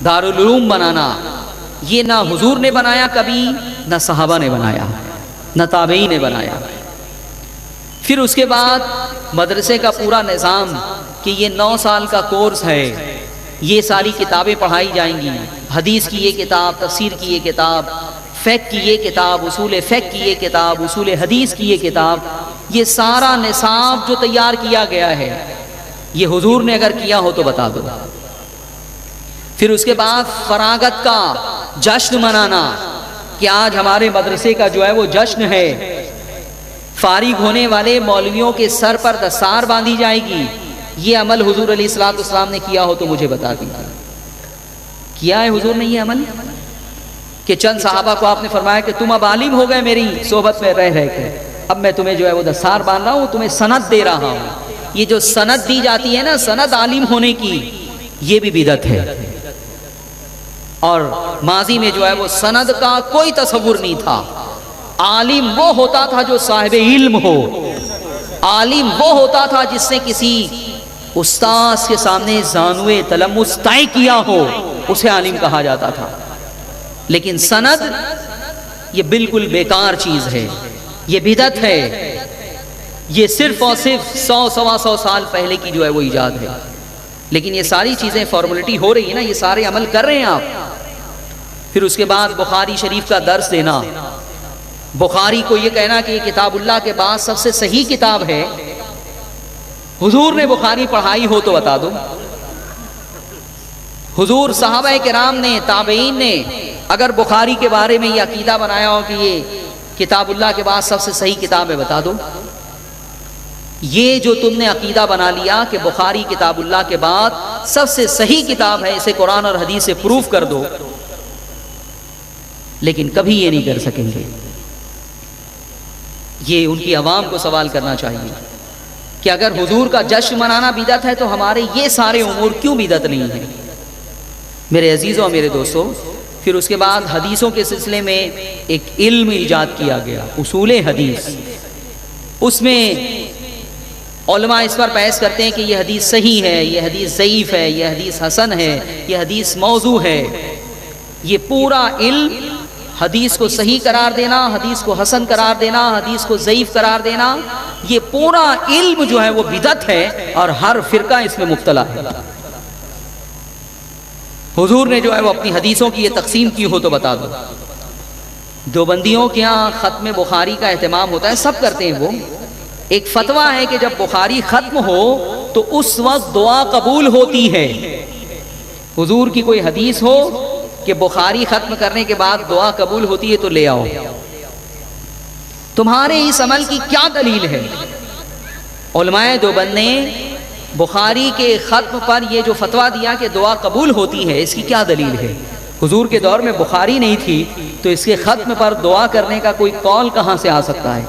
دارالعلوم بنانا، یہ نہ حضور نے بنایا کبھی، نہ صحابہ نے بنایا، نہ تابعین نے بنایا۔ پھر اس کے بعد مدرسے کا پورا نظام کہ یہ 9 سال کا کورس ہے، یہ ساری کتابیں پڑھائی جائیں گی، حدیث کی یہ کتاب، تفسیر کی یہ کتاب، فقہ کی یہ کتاب، اصول فقہ کی یہ کتاب، اصول حدیث کی یہ کتاب، یہ سارا نصاب جو تیار کیا گیا ہے یہ حضور نے اگر کیا ہو تو بتا دو۔ پھر اس کے بعد فراغت کا جشن منانا کہ آج ہمارے مدرسے کا جو ہے وہ جشن ہے، فارغ ہونے والے مولویوں کے سر پر دستار باندھی جائے گی، یہ عمل حضور علیہ الصلوۃ والسلام نے کیا ہو تو مجھے بتا دیجیے۔ کیا ہے حضور نے یہ عمل کہ چند صحابہ کو آپ نے فرمایا کہ تم اب عالم ہو گئے میری صحبت میں رہ کے، اب میں تمہیں جو ہے وہ دستار باندھ رہا ہوں، تمہیں سند دے رہا ہوں۔ یہ جو سند دی جاتی ہے نا، سند عالم ہونے کی، یہ بھی بدعت ہے۔ اور ماضی میں جو ہے وہ سند کا کوئی تصور نہیں تھا۔ عالم وہ ہوتا تھا جو صاحب علم ہو، عالم وہ ہوتا تھا جس نے کسی استاذ کے سامنے زانوے تلمس طے کیا ہو، اسے عالم کہا جاتا تھا۔ لیکن سند یہ بالکل بیکار چیز ہے، یہ بدعت ہے، یہ صرف اور صرف 100-125 سال پہلے کی جو ہے وہ ایجاد ہے۔ لیکن یہ ساری چیزیں فارملٹی ہو رہی ہے نا، یہ سارے عمل کر رہے ہیں آپ۔ پھر اس کے بعد بخاری شریف کا درس دینا، بخاری کو یہ کہنا کہ یہ کتاب اللہ کے بعد سب سے صحیح کتاب ہے۔ حضور نے بخاری پڑھائی ہو تو بتا دو۔ حضور، صحابہ کرام نے، تابعین نے اگر بخاری کے بارے میں یہ عقیدہ بنایا ہو کہ یہ کتاب اللہ کے بعد سب سے صحیح کتاب ہے، بتا دو۔ یہ جو تم نے عقیدہ بنا لیا کہ بخاری کتاب اللہ کے بعد سب سے صحیح کتاب ہے، اسے قرآن اور حدیث سے پروف کر دو، لیکن کبھی یہ نہیں کر سکیں گے۔ یہ ان کی عوام کو سوال کرنا چاہیے کہ اگر حضور کا جشن منانا بدعت ہے تو ہمارے یہ سارے امور کیوں بدعت نہیں ہیں؟ میرے عزیزوں اور میرے دوستوں، پھر اس کے بعد حدیثوں کے سلسلے میں ایک علم ایجاد کیا گیا، اصول حدیث۔ اس میں علماء اس پر بحث کرتے ہیں کہ یہ حدیث صحیح ہے، یہ حدیث ضعیف ہے، یہ حدیث حسن ہے، یہ حدیث موضوع ہے۔ یہ پورا علم، حدیث کو صحیح قرار دینا، حدیث کو حسن قرار دینا، حدیث کو ضعیف قرار دینا، یہ پورا علم جو ہے وہ بدعت ہے اور ہر فرقہ اس میں مبتلا ہے۔ حضور نے جو ہے وہ اپنی حدیثوں کی یہ تقسیم کی ہو تو بتا دو۔ دیوبندیوں کے یہاں ختم بخاری کا اہتمام ہوتا ہے، سب کرتے ہیں۔ وہ ایک فتویٰ ہے کہ جب بخاری ختم ہو تو اس وقت دعا قبول ہوتی ہے۔ حضور کی کوئی حدیث ہو کہ بخاری ختم کرنے کے بعد دعا قبول ہوتی ہے تو لے آؤ۔ تمہارے اس عمل کی کیا دلیل ہے؟ علماء دیوبند نے بخاری کے ختم پر یہ جو فتویٰ دیا کہ دعا قبول ہوتی ہے، اس کی کیا دلیل ہے؟ حضور کے دور میں بخاری نہیں تھی تو اس کے ختم پر دعا کرنے کا کوئی قول کہاں سے آ سکتا ہے؟